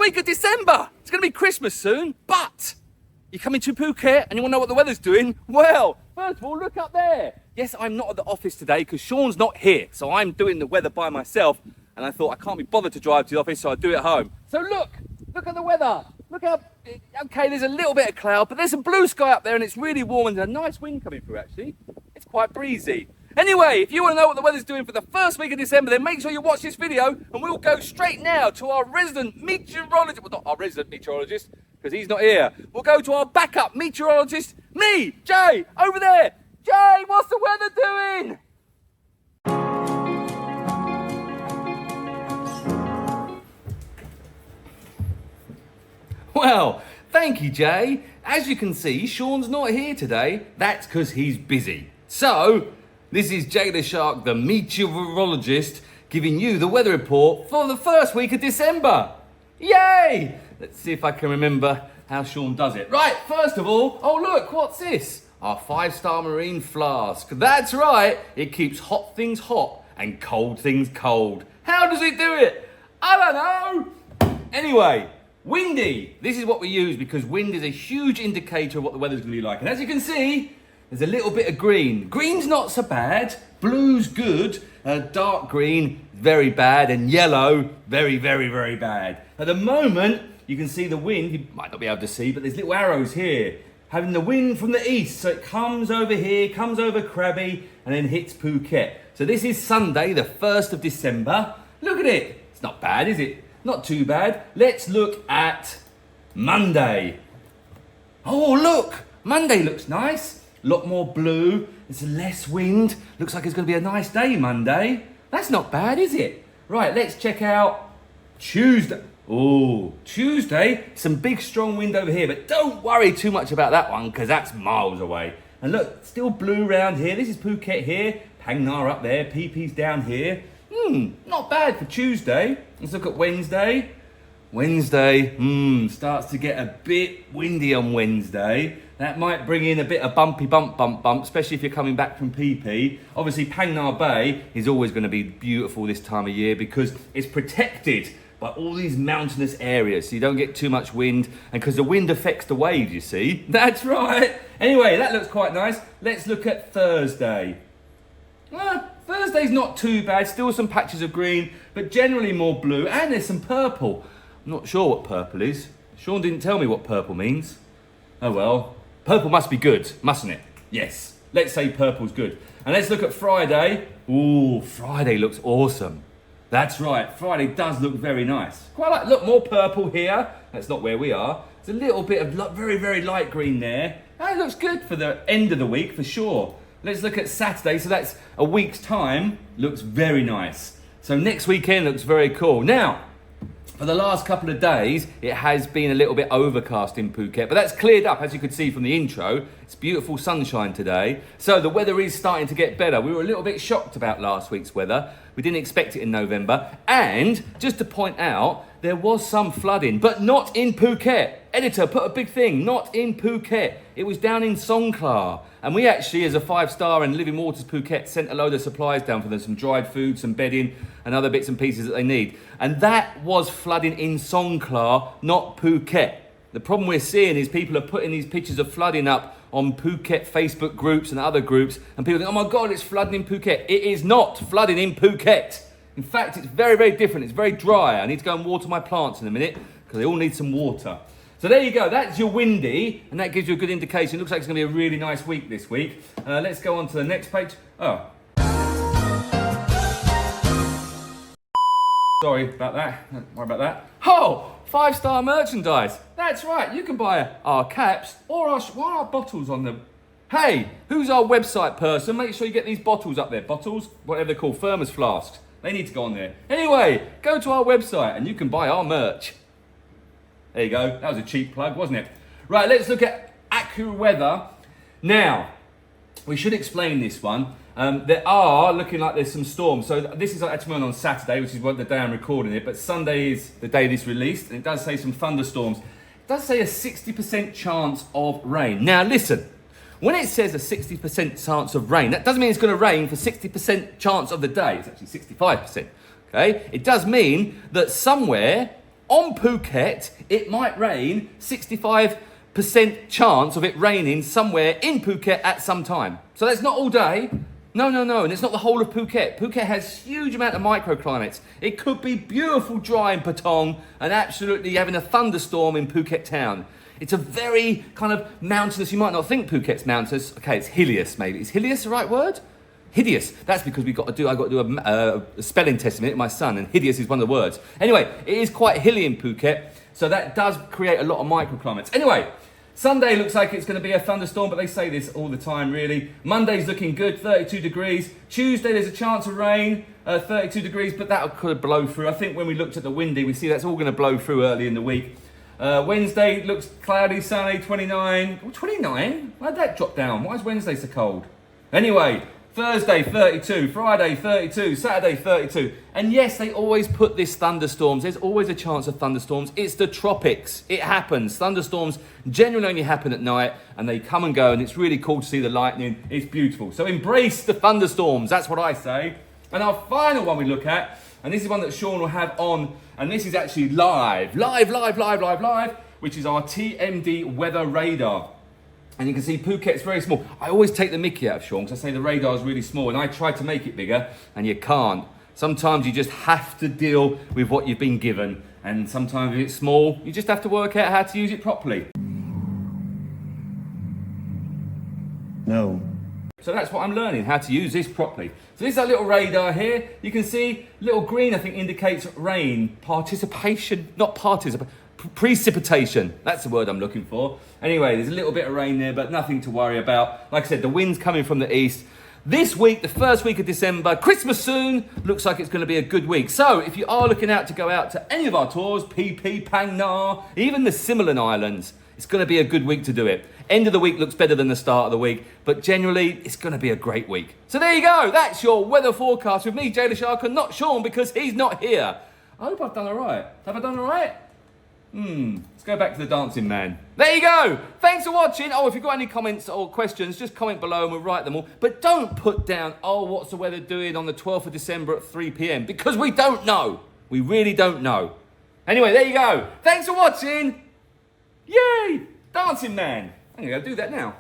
week of December. It's going to be Christmas soon, but you're coming to Phuket and you want to know what the weather's doing? Well, first of all, look up there. Yes, I'm not at the office today because Sean's not here, so I'm doing the weather by myself, and I thought I can't be bothered to drive to the office, so I'll do it at home. So look at the weather. Look how, okay, there's a little bit of cloud, but there's some blue sky up there and it's really warm and there's a nice wind coming through actually. It's quite breezy. Anyway, if you want to know what the weather's doing for the first week of December, then make sure you watch this video and we'll go straight now to our resident meteorologist, well, not our resident meteorologist, because he's not here. We'll go to our backup meteorologist, me, Jay, over there. Jay, what's the weather doing? Well, thank you, Jay. As you can see, Sean's not here today. That's because he's busy. So, this is Jay the Shark, the meteorologist, giving you the weather report for the first week of December. Yay! Let's see if I can remember how Sean does it. Right, first of all, oh look, what's this? Our 5-star marine flask. That's right, it keeps hot things hot and cold things cold. How does it do it? I don't know. Anyway, windy. This is what we use because wind is a huge indicator of what the weather's going to be like. And as you can see, there's a little bit of green. Green's not so bad. Blue's good. Dark green, very bad. And yellow, very, very, very bad. At the moment, you can see the wind. You might not be able to see, but there's little arrows here. Having the wind from the east. So it comes over here, comes over Krabi, and then hits Phuket. So this is Sunday, the 1st of December. Look at it. It's not bad, is it? Not too bad. Let's look at Monday. Oh, look. Monday looks nice. A lot more blue. There's less wind. Looks like it's going to be a nice day, Monday. That's not bad, is it? Right, let's check out Tuesday. Oh, Tuesday. Some big, strong wind over here. But don't worry too much about that one because that's miles away. And look, still blue around here. This is Phuket here. Phang Nga up there. Phi Phi's down here. Not bad for Tuesday. Let's look at Wednesday. Wednesday, starts to get a bit windy on Wednesday. That might bring in a bit of bumpy bump, especially if you're coming back from Phi Phi. Obviously, Phang Nga Bay is always going to be beautiful this time of year because it's protected by all these mountainous areas, so you don't get too much wind, and because the wind affects the waves, you see. That's right. Anyway, that looks quite nice. Let's look at Thursday. Thursday's not too bad, still some patches of green, but generally more blue, and there's some purple. I'm not sure what purple is. Sean didn't tell me what purple means. Oh well, purple must be good, mustn't it? Yes, let's say purple's good. And let's look at Friday. Ooh, Friday looks awesome. That's right, Friday does look very nice. Quite like, look, more purple here. That's not where we are. There's a little bit of very, very light green there. That looks good for the end of the week, for sure. Let's look at Saturday, so that's a week's time. Looks very nice. So next weekend looks very cool. Now, for the last couple of days, it has been a little bit overcast in Phuket, but that's cleared up, as you could see from the intro. It's beautiful sunshine today. So the weather is starting to get better. We were a little bit shocked about last week's weather. We didn't expect it in November. And just to point out, there was some flooding, but not in Phuket. Editor, put a big thing, not in Phuket. It was down in Songkhla. And we actually, as a 5-star and Living Waters Phuket, sent a load of supplies down for them, some dried food, some bedding, and other bits and pieces that they need. And that was flooding in Songkhla, not Phuket. The problem we're seeing is people are putting these pictures of flooding up on Phuket Facebook groups and other groups, and people think, oh my God, it's flooding in Phuket. It is not flooding in Phuket. In fact, it's very, very different. It's very dry. I need to go and water my plants in a minute because they all need some water. So there you go. That's your windy, and that gives you a good indication. It looks like it's going to be a really nice week this week. Let's go on to the next page. Oh. Sorry about that. Don't worry about that. Oh, 5-star merchandise. That's right. You can buy our caps or our bottles on them. Hey, who's our website person? Make sure you get these bottles up there. Bottles, whatever they're called, thermos flasks. They need to go on there. Anyway, go to our website and you can buy our merch. There you go. That was a cheap plug, wasn't it? Right, let's look at AccuWeather. Now, we should explain this one. There are looking like there's some storms. So this is actually on Saturday, which is the day I'm recording it. But Sunday is the day this released, and it does say some thunderstorms. It does say a 60% chance of rain. Now listen, when it says a 60% chance of rain, that doesn't mean it's going to rain for 60% chance of the day. It's actually 65%. Okay, it does mean that somewhere On Phuket, it might rain 65% chance of it raining somewhere in Phuket at some time. So that's not all day. No, and it's not the whole of Phuket. Phuket has huge amount of microclimates. It could be beautiful dry in Patong and absolutely having a thunderstorm in Phuket town. It's a very kind of mountainous, you might not think Phuket's mountainous. Okay, it's hillious maybe. Is hillious the right word? Hideous. That's because I've got to do a spelling test with my son, and hideous is one of the words. Anyway, it is quite hilly in Phuket, so that does create a lot of microclimates. Anyway, Sunday looks like it's going to be a thunderstorm, but they say this all the time, really. Monday's looking good, 32 degrees. Tuesday, there's a chance of rain, 32 degrees, but that could blow through. I think when we looked at the windy, we see that's all going to blow through early in the week. Wednesday looks cloudy, sunny, 29. Oh, 29? Why'd that drop down? Why is Wednesday so cold? Anyway, Thursday, 32. Friday, 32. Saturday, 32. And yes, they always put this thunderstorms. There's always a chance of thunderstorms. It's the tropics. It happens. Thunderstorms generally only happen at night, and they come and go, and it's really cool to see the lightning. It's beautiful. So embrace the thunderstorms. That's what I say. And our final one we look at, and this is one that Sean will have on, and this is actually live, which is our TMD weather radar. And you can see Phuket's very small. I always take the mickey out of Sean because I say the radar is really small, and I try to make it bigger, and you can't. Sometimes you just have to deal with what you've been given, and sometimes if it's small, you just have to work out how to use it properly. No. So that's what I'm learning, how to use this properly. So this is our little radar here. You can see little green, I think, indicates rain. Precipitation. That's the word I'm looking for. Anyway, there's a little bit of rain there, but nothing to worry about. Like I said, the wind's coming from the east. This week, the first week of December, Christmas soon, looks like it's going to be a good week. So if you are looking out to go out to any of our tours, Phi Phi, Phang Nga, even the Similan Islands, it's going to be a good week to do it. End of the week looks better than the start of the week, but generally, it's going to be a great week. So there you go. That's your weather forecast with me, Jay the Shark, and not Sean because he's not here. I hope I've done all right. Have I done all right? Let's go back to the dancing man. There you go. Thanks for watching. Oh, if you've got any comments or questions, just comment below and we'll write them all. But don't put down, oh, what's the weather doing on the 12th of December at 3 p.m. because we don't know. We really don't know. Anyway, there you go. Thanks for watching. Yay! Dancing man. I'm going to go do that now.